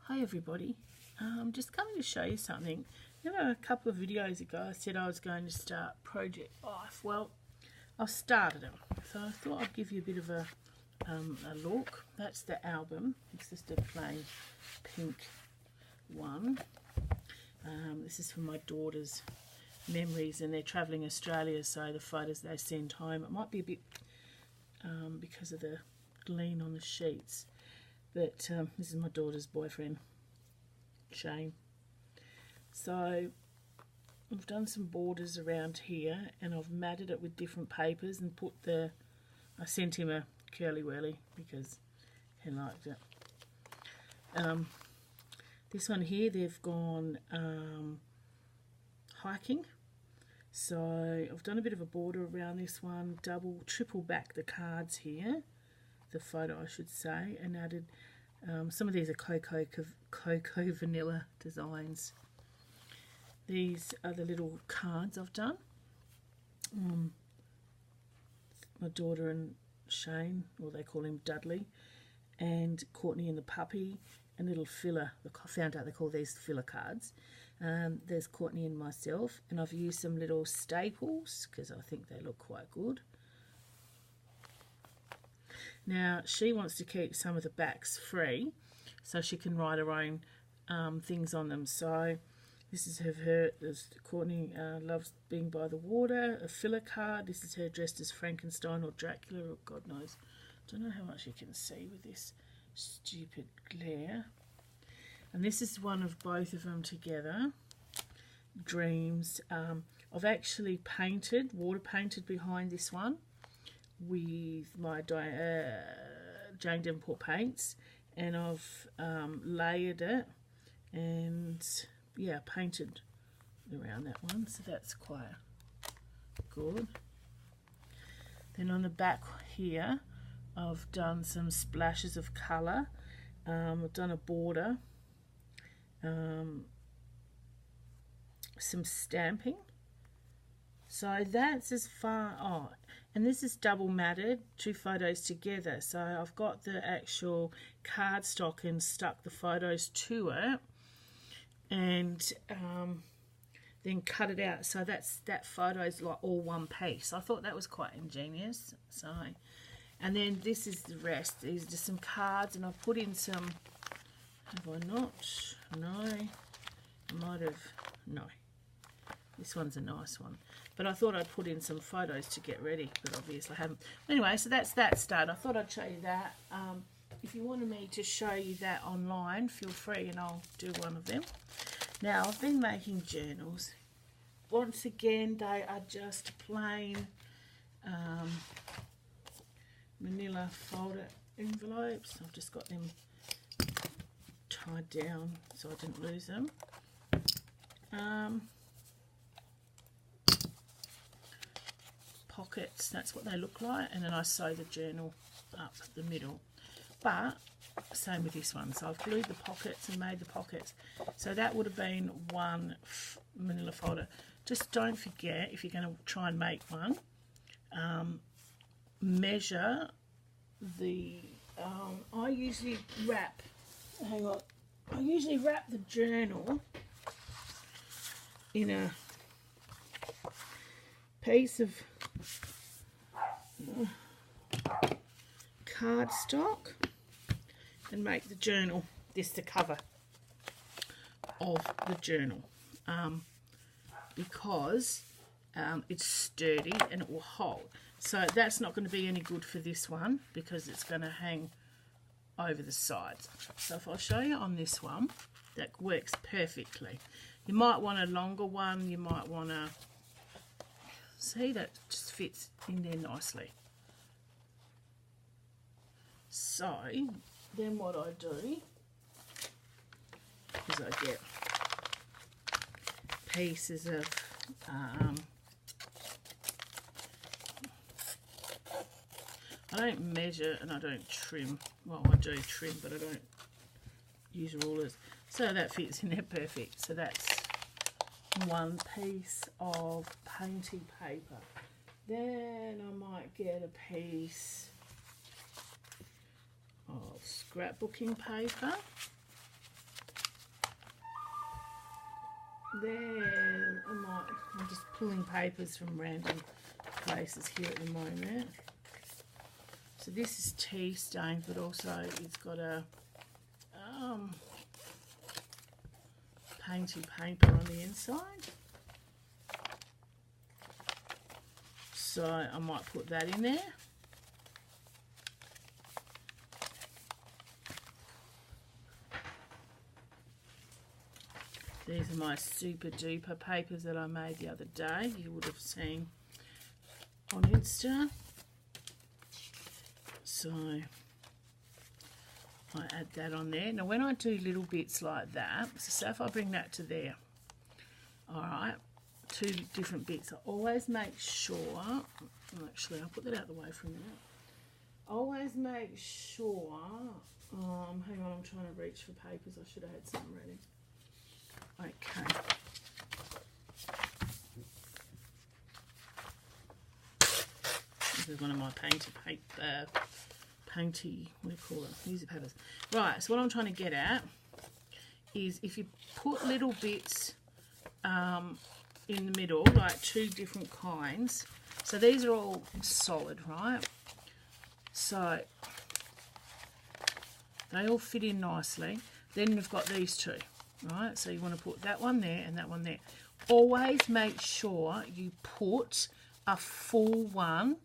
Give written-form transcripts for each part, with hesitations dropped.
Hi everybody, I'm just coming to show you something. You know, a couple of videos ago I said I was going to start Project Life. Well, I've started it, so I thought I'd give you a bit of a look. That's the album. It's just a plain pink one. This is from my daughter's memories, and they're travelling Australia, so the photos they send home, it might be a bit because of the gleam on the sheets. But this is my daughter's boyfriend, Shane. So I've done some borders around here, and I've matted it with different papers and put I sent him a curly whirly because he liked it. This one here, they've gone hiking. So I've done a bit of a border around this one, triple back the cards here, the photo I should say, and added some of these are cocoa vanilla designs. These are the little cards I've done. My daughter and Shane, or they call him Dudley, and Courtney and the puppy, and little filler. I found out they call these filler cards. There's Courtney and myself, and I've used some little staples because I think they look quite good. Now, she wants to keep some of the backs free so she can write her own things on them. So this is her Courtney loves being by the water, a filler card. This is her dressed as Frankenstein or Dracula, or God knows. Don't know how much you can see with this stupid glare. And this is one of both of them together, Dreams. I've actually water painted behind this one with my Jane Davenport paints, and I've layered it and yeah, painted around that one, so that's quite good. Then on the back here I've done some splashes of colour. I've done a border, some stamping. So that's as far, and this is double matted, two photos together. So I've got the actual cardstock and stuck the photos to it, and then cut it out. So that photo is like all one piece. I thought that was quite ingenious. So, and then this is the rest. These are just some cards, and I've put in some. Have I not? No, I might have. No. This one's a nice one, but I thought I'd put in some photos to get ready, but obviously I haven't. Anyway, so that's that start. I thought I'd show you that. If you wanted me to show you that online, feel free and I'll do one of them. Now, I've been making journals. Once again, they are just plain manila folder envelopes. I've just got them tied down so I didn't lose them. Pockets, that's what they look like, and then I sew the journal up the middle. But same with this one, so I've glued the pockets and made the pockets. So that would have been one manila folder. Just don't forget, if you're going to try and make one, measure the I usually wrap the journal in a piece of cardstock and make the journal, this the cover of the journal, because it's sturdy and it will hold. So that's not going to be any good for this one because it's going to hang over the sides. So if I show you on this one, that works perfectly. You might want a longer one, you might want to see, that just fits in there nicely. So then what I do is I get pieces of I don't measure and I don't trim. Well, I do trim, but I don't use rulers. So that fits in there perfect. So that's one piece of painting paper. Then I might get a piece of scrapbooking paper. There, I'm just pulling papers from random places here at the moment. So this is tea stained, but also it's got a painty paper on the inside. So I might put that in there. These are my super duper papers that I made the other day. You would have seen on Insta. So I add that on there. Now when I do little bits like that, so say if I bring that to there, all right, two different bits, I always make sure, actually I'll put that out of the way for a minute. Always make sure, hang on, I'm trying to reach for papers. I should have had something ready. Okay. This is one of my painty, what do you call it? Music papers. Right, so what I'm trying to get at is if you put little bits in the middle, like two different kinds. So these are all solid, right? So they all fit in nicely. Then you've got these two. Right, so you want to put that one there and that one there. Always make sure you put a full one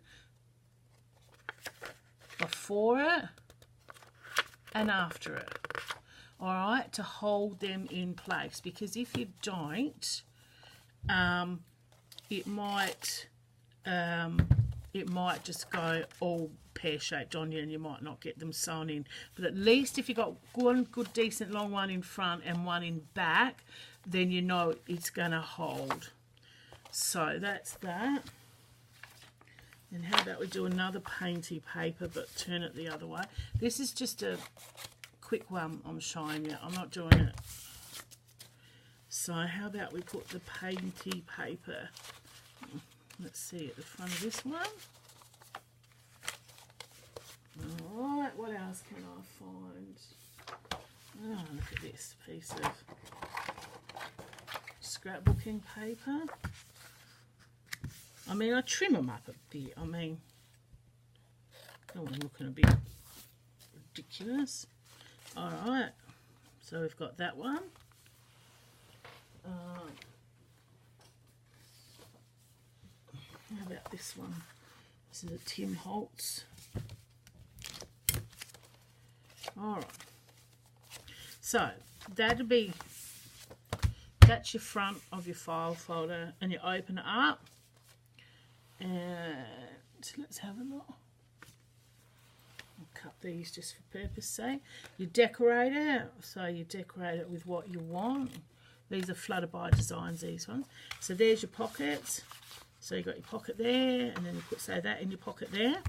before it and after it. All right, to hold them in place, because if you don't, it might just go all pear-shaped on you and you might not get them sewn in. But at least if you've got one good decent long one in front and one in back, then you know it's going to hold. So that's that. And how about we do another painty paper but turn it the other way. This is just a quick one I'm showing you. I'm not doing it. So how about we put the painty paper, let's see, at the front of this one. Alright, what else can I find? Oh, look at this piece of scrapbooking paper. I mean, I trim them up a bit. I mean, I don't want them looking a bit ridiculous. Alright, so we've got that one. How about this one? This is a Tim Holtz. Alright, so that's your front of your file folder, and you open it up and let's have a look. I'll cut these just for purpose sake. You decorate it, so you decorate it with what you want. These are Flutterby designs, these ones. So there's your pockets. So you've got your pocket there, and then you put, say, that in your pocket there.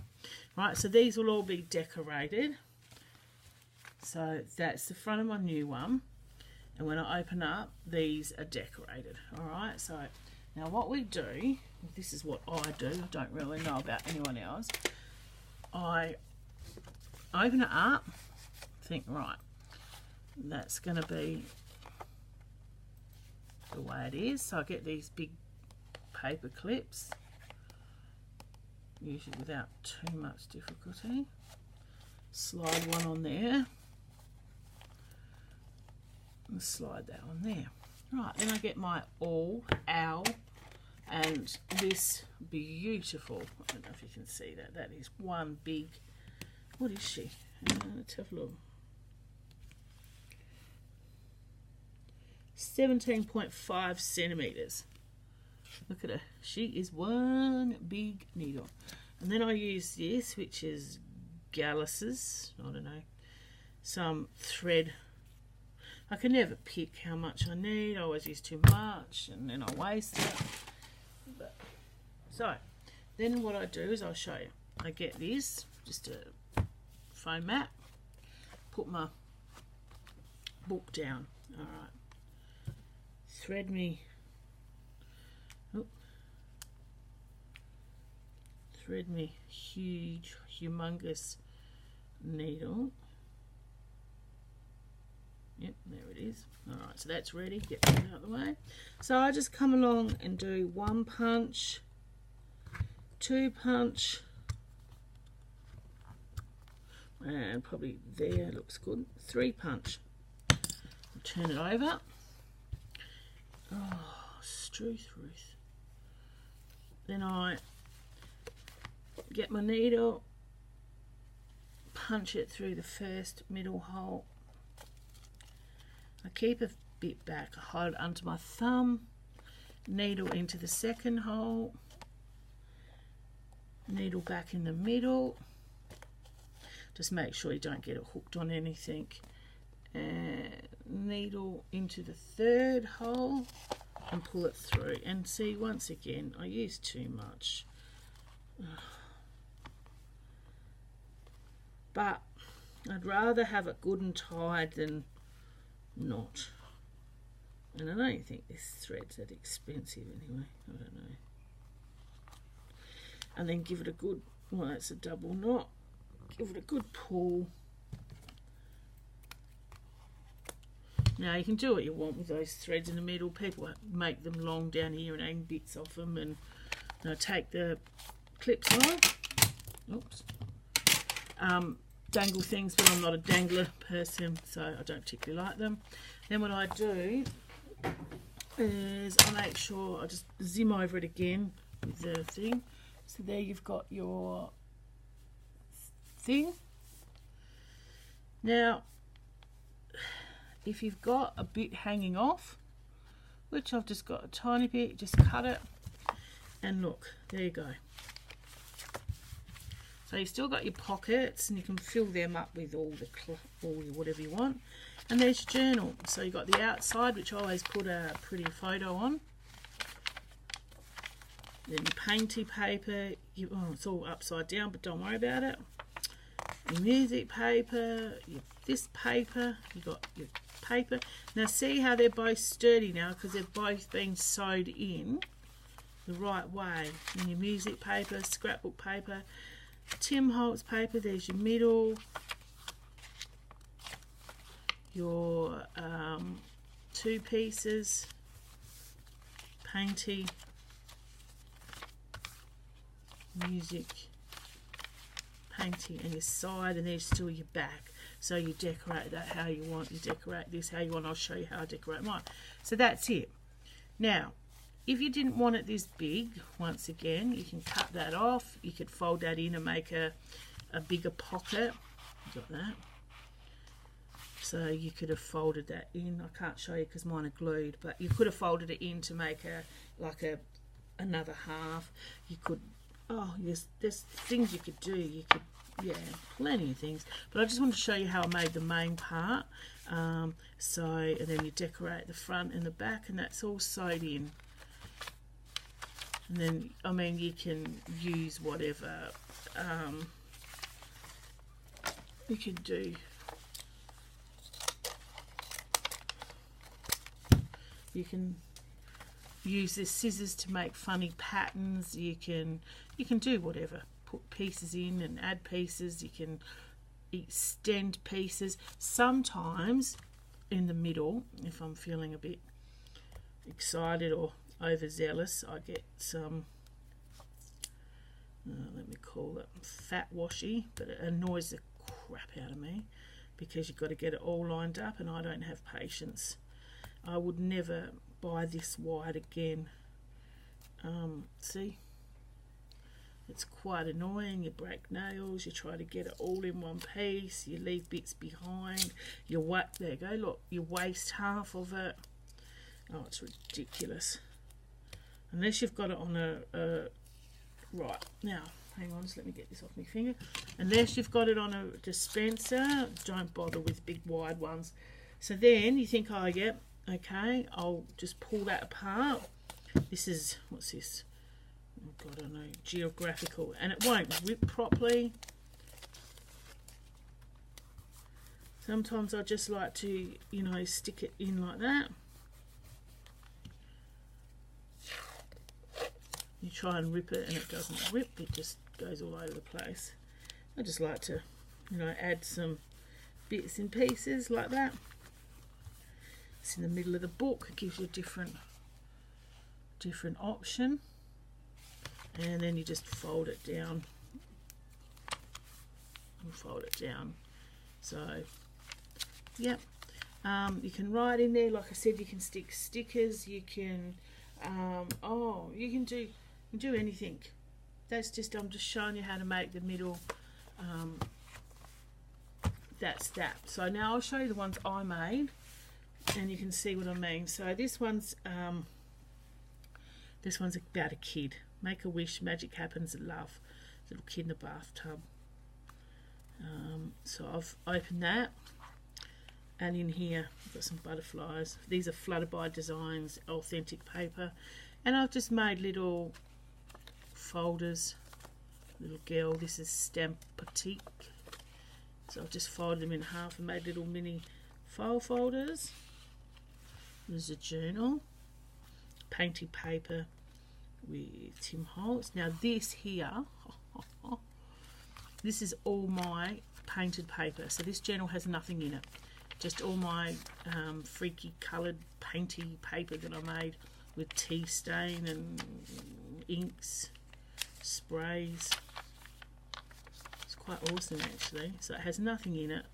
Right, so these will all be decorated. So that's the front of my new one. And when I open up, these are decorated. Alright, so now what we do, this is what I do, I don't really know about anyone else. I open it up, think, right, that's going to be the way it is. So I get these big paper clips, usually without too much difficulty. Slide one on there. And slide that on there. Right, then I get my owl, and this beautiful, I don't know if you can see that, that is one big, what is she? Let's have a look. 17.5 centimeters. Look at her, she is one big needle. And then I use this, which is Gallus's, I don't know, some thread. I can never pick how much I need. I always use too much and then I waste it. But, so then what I do is I'll show you. I get this, just a foam mat, put my book down. All right, thread me, thread me huge, humongous needle Yep, there it is. Alright, so that's ready. Get that out of the way. So I just come along and do 1 punch, 2 punch, and probably there looks good. 3 punch. Turn it over. Oh, Struth Ruth. Then I get my needle, punch it through the first middle hole. I keep a bit back, I hold it under my thumb, needle into the second hole, needle back in the middle. Just make sure you don't get it hooked on anything. And needle into the third hole and pull it through. And see, once again, I use too much. But I'd rather have it good and tied than not. And I don't think this thread's that expensive anyway. I don't know. And then give it a good, well, that's a double knot. Give it a good pull. Now you can do what you want with those threads in the middle. People make them long down here and hang bits off them, and take the clips off. Oops. Dangle things, but I'm not a dangler person, so I don't particularly like them. Then what I do is I make sure I just zim over it again with the thing. So there you've got your thing. Now, if you've got a bit hanging off, which I've just got a tiny bit, just cut it, and look, there you go. So you've still got your pockets, and you can fill them up with all your whatever you want. And there's your journal. So you've got the outside, which I always put a pretty photo on. Then your painty paper, it's all upside down, but don't worry about it. Your music paper, this paper, you've got your paper. Now see how they're both sturdy now, because they've both been sewed in the right way. And your music paper, scrapbook paper, Tim Holtz paper, there's your middle, your 2 pieces, painty, music, painting, and your side, and there's still your back. So you decorate that how you want, you decorate this how you want. I'll show you how I decorate mine. So that's it. Now, if you didn't want it this big, once again, you can cut that off. You could fold that in and make a bigger pocket. Got that? So you could have folded that in. I can't show you because mine are glued, but you could have folded it in to make another half. You could, there's things you could do. You could, yeah, plenty of things. But I just wanted to show you how I made the main part. And then you decorate the front and the back, and that's all sewed in. And then, I mean, you can use whatever you can do. You can use the scissors to make funny patterns. You can do whatever. Put pieces in and add pieces. You can extend pieces. Sometimes in the middle, if I'm feeling a bit excited or overzealous, I get some, let me call it fat washi, but it annoys the crap out of me because you've got to get it all lined up, and I don't have patience. I would never buy this wide again. See, it's quite annoying. You break nails, you try to get it all in one piece, you leave bits behind, there you go, look, you waste half of it. Oh, it's ridiculous. Unless you've got it on right, now, hang on, just let me get this off my finger. Unless you've got it on a dispenser, don't bother with big wide ones. So then you think, oh, yeah, okay, I'll just pull that apart. This is, what's this? Oh, God, I don't know, geographical. And it won't rip properly. Sometimes I just like to, stick it in like that. You try and rip it and it doesn't rip, it just goes all over the place. I just like to, add some bits and pieces like that. It's in the middle of the book. It gives you a different option, and then you just fold it down and fold it down. So yep. You can write in there, like I said, you can stick stickers, you can you can do anything. That's just, I'm just showing you how to make the middle. That's that. So now I'll show you the ones I made, and you can see what I mean. So this one's about a kid. Make a wish, magic happens, love. Little kid in the bathtub. So I've opened that, and in here I've got some butterflies. These are Flutterby Designs authentic paper, and I've just made little folders. Little girl, this is Stampatique. So I've just folded them in half and made little mini file folders. There's a journal, painted paper with Tim Holtz. Now this here, this is all my painted paper. So this journal has nothing in it. Just all my freaky coloured painty paper that I made with tea stain and inks, sprays. It's quite awesome actually. So it has nothing in it.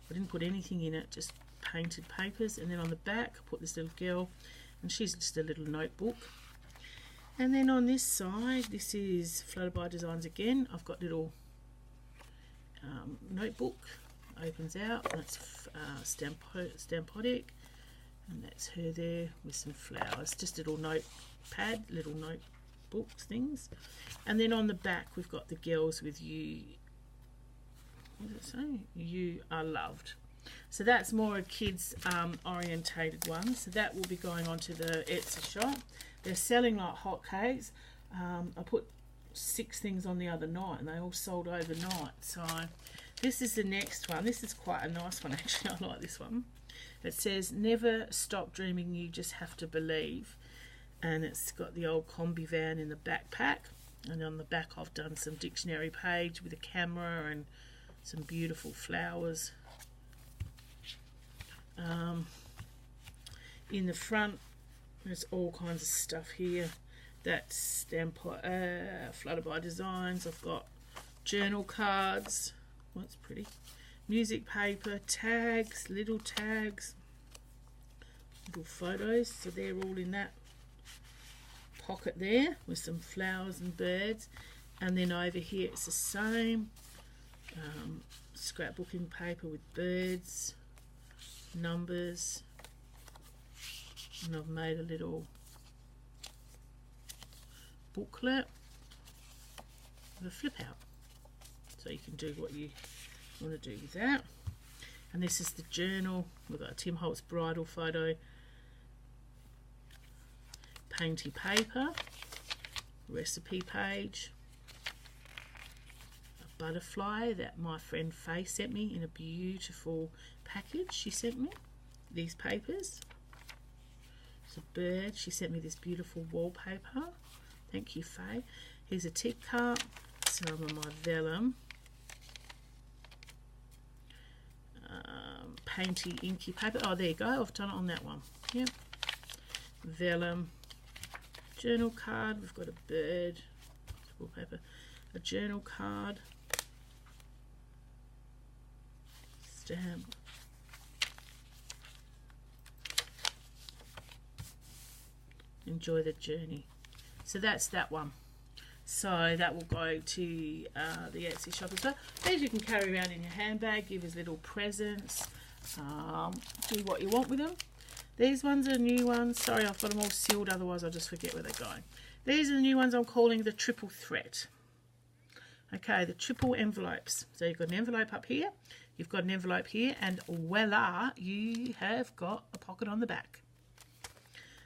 I didn't put anything in it, just painted papers. And then on the back I put this little girl, and she's just a little notebook. And then on this side, this is Flutterby Designs again. I've got little notebook, opens out, that's Stampatique, and that's her there with some flowers, just a little notepad, little notebooks things. And then on the back we've got the girls with you, what does it say? You are loved. So that's more a kids orientated one. So that will be going on to the Etsy shop. They're selling like hotcakes. I put 6 things on the other night and they all sold overnight. So this is the next one. This is quite a nice one actually. I like this one. It says never stop dreaming, you just have to believe. And it's got the old combi van in the backpack, and on the back I've done some dictionary page with a camera and some beautiful flowers. In the front there's all kinds of stuff here. That's Flutterby Designs. I've got journal cards. Oh, that's pretty. Music paper, tags, little photos. So they're all in that pocket there with some flowers and birds. And then over here it's the same. Scrapbooking paper with birds, numbers, and I've made a little booklet with a flip out, so you can do what you want to do with that. And this is the journal. We've got a Tim Holtz bridal photo, painty paper, recipe page, a butterfly that my friend Faye sent me in a beautiful package. She sent me these papers. It's a bird. She sent me this beautiful wallpaper. Thank you, Faye. Here's a tip cup, some of my vellum, painty inky paper. Oh, there you go. I've done it on that one. Yep. Vellum, journal card. We've got a bird, wallpaper, a journal card, stamp, enjoy the journey. So that's that one. So that will go to the Etsy shop as well. These you can carry around in your handbag, give as little presents, do what you want with them. These ones are new ones. Sorry, I've got them all sealed, otherwise I'll just forget where they're going. These are the new ones I'm calling the triple threat. Okay, the triple envelopes. So you've got an envelope up here, you've got an envelope here, and voila, you have got a pocket on the back.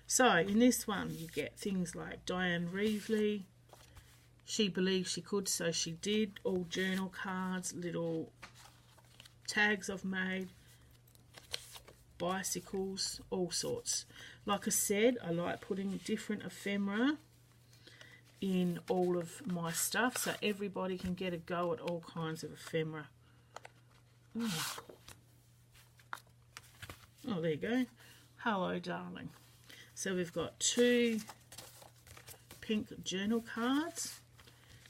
So in this one you get things like Diane Reevely, she believed she could, so she did, all journal cards, little tags I've made, bicycles, all sorts. Like I said, I like putting different ephemera in all of my stuff so everybody can get a go at all kinds of ephemera. Oh, there you go. Hello, darling. So we've got 2 pink journal cards.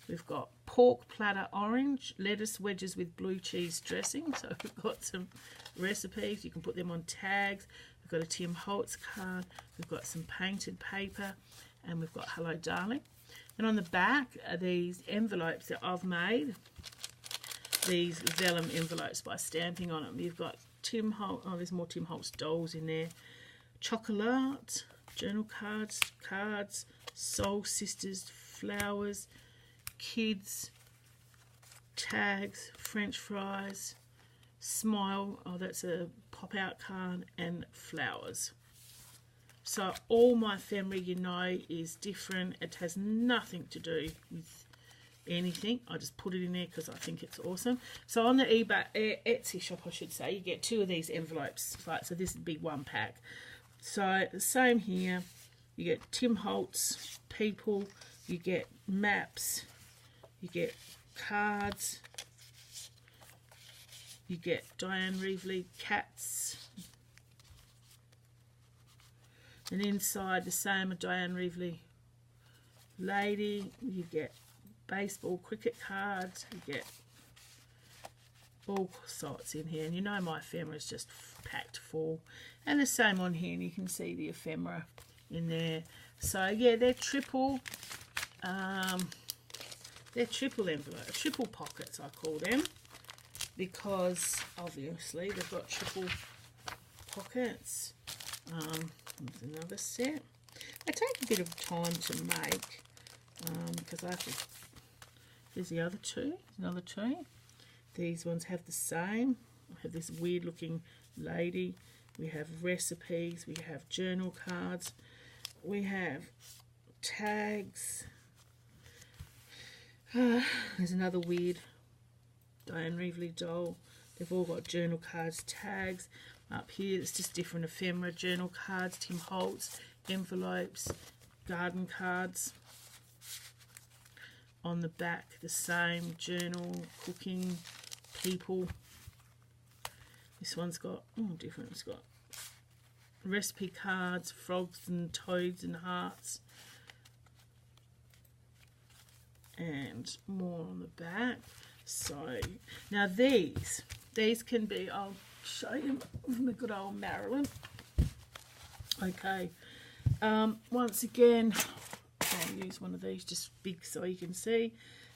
We've got pork platter orange, lettuce wedges with blue cheese dressing. So we've got some recipes. You can put them on tags. We've got a Tim Holtz card. We've got some painted paper. And we've got Hello, Darling. And on the back are these envelopes that I've made. These vellum envelopes by stamping on them. You've got Tim Holtz. Oh, there's more Tim Holtz dolls in there. Chocolate, journal cards, soul sisters, flowers, kids, tags, French fries, smile. Oh, that's a pop-out card, and flowers. So all my ephemera, you know, is different. It has nothing to do with anything. I just put it in there because I think it's awesome. So on the Etsy shop, I should say, you get 2 of these envelopes. Like, so this would be 1 pack. So the same here. You get Tim Holtz people. You get maps. You get cards. You get Diane Reevely cats. And inside the same a Diane Reevely lady. You get baseball, cricket cards. You get all sorts in here. And you know my ephemera is just packed full. And the same on here. And you can see the ephemera in there. So yeah, they're triple. They're triple envelope, triple pockets I call them, because obviously they've got triple pockets. There's another set. They take a bit of time to make because I have to. Here's the other 2. Another 2. These ones have the same. I have this weird looking lady. We have recipes. We have journal cards. We have tags. There's another weird Diane Reevely doll. They've all got journal cards, tags. Up here, it's just different ephemera, journal cards, Tim Holtz, envelopes, garden cards. On the back, the same journal, cooking, people. This one's got, different. It's got recipe cards, frogs and toads and hearts. And more on the back. So now these can be, I'll show you with my good old Marilyn. Okay, once again, I'll use one of these just big so you can see.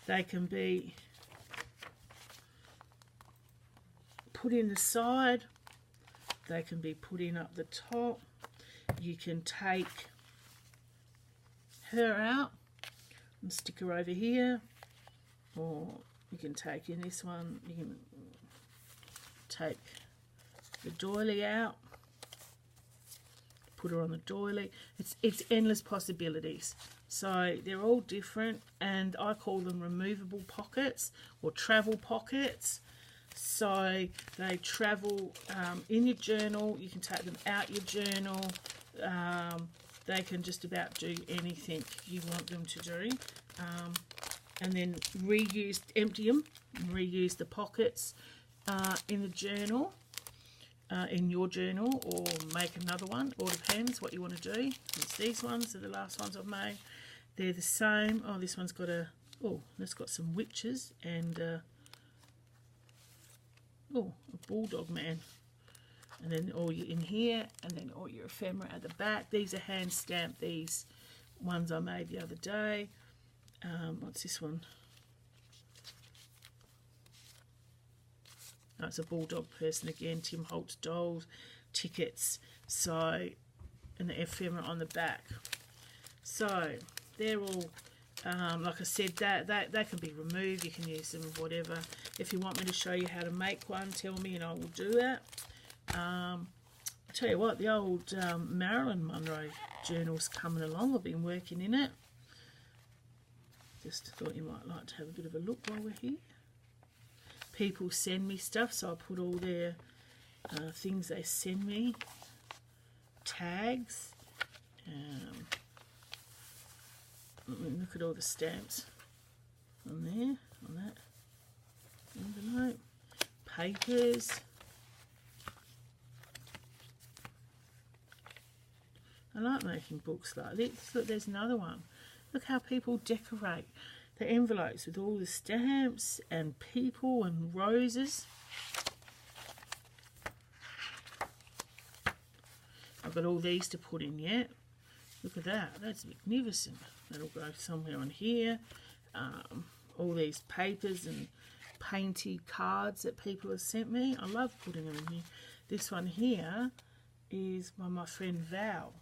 They can be put in the side, they can be put in up the top. You can take her out and stick her over here, or you can take in this one, you can take the doily out, put her on the doily. It's endless possibilities. So they're all different, and I call them removable pockets or travel pockets. So they travel in your journal. You can take them out your journal. They can just about do anything you want them to do. And then reuse, empty them, and reuse the pockets in the journal, in your journal, or make another one. All depends what you want to do. It's these ones are the last ones I've made. They're the same. Oh, this one's got a, that's got some witches and a bulldog man. And then all you in here, and then all your ephemera at the back. These are hand stamped. These ones I made the other day. What's this one? Oh, it's a bulldog person again. Tim Holtz dolls, tickets. So, and the ephemera on the back. So they're all, like I said, that they can be removed. You can use them whatever. If you want me to show you how to make one, tell me and I will do that. I'll tell you what, the old Marilyn Monroe journal's coming along. I've been working in it. Just thought you might like to have a bit of a look while we're here. People send me stuff, so I put all their things they send me. Tags. Look at all the stamps on there, on that envelope. Papers. I like making books like this. Look, there's another one. Look how people decorate the envelopes with all the stamps and people and roses. I've got all these to put in yet. Look at that. That's magnificent. That'll go somewhere on here. All these papers and painty cards that people have sent me. I love putting them in here. This one here is by my friend Val,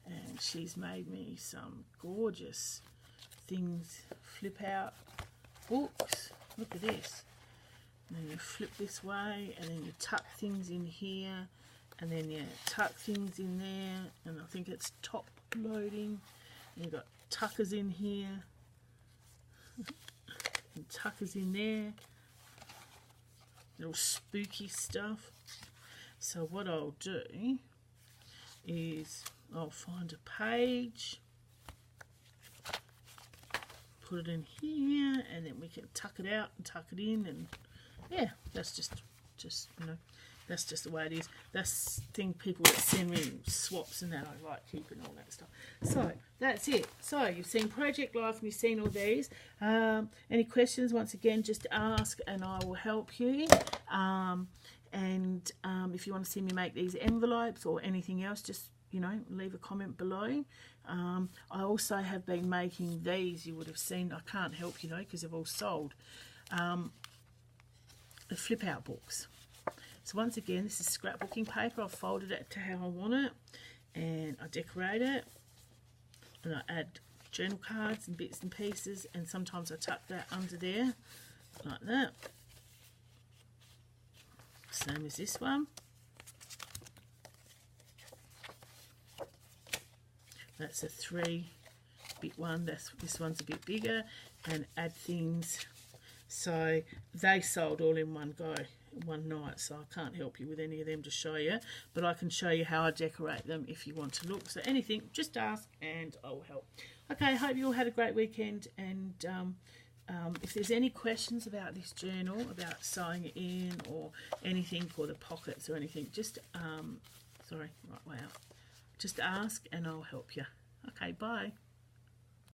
and she's made me some gorgeous things, flip out books. Look at this. And then you flip this way, and then you tuck things in here, and then you tuck things in there, and I think it's top loading. And you've got tuckers in here and tuckers in there, little spooky stuff. So what I'll do is I'll find a page, put it in here, and then we can tuck it out and tuck it in, and yeah, that's just you know, that's just the way it is. That's the thing, people that send me swaps and that, I like keeping all that stuff. So that's it. So you've seen Project Life and you've seen all these. Any questions, once again, just ask and I will help you. If you want to see me make these envelopes or anything else, just, you know, leave a comment below. I also have been making these, you would have seen, I can't help you though because they've all sold, the flip out books. So once again, this is scrapbooking paper. I've folded it to how I want it, and I decorate it, and I add journal cards and bits and pieces, and sometimes I tuck that under there like that. Same as this one. That's a 3-bit one. This one's a bit bigger, and add things. So they sold all in one go, one night, so I can't help you with any of them to show you, but I can show you how I decorate them if you want to look. So anything, just ask and I'll help. Okay, hope you all had a great weekend, and if there's any questions about this journal, about sewing it in or anything for the pockets or anything, just sorry, right way up, just ask and I'll help you. Okay, bye.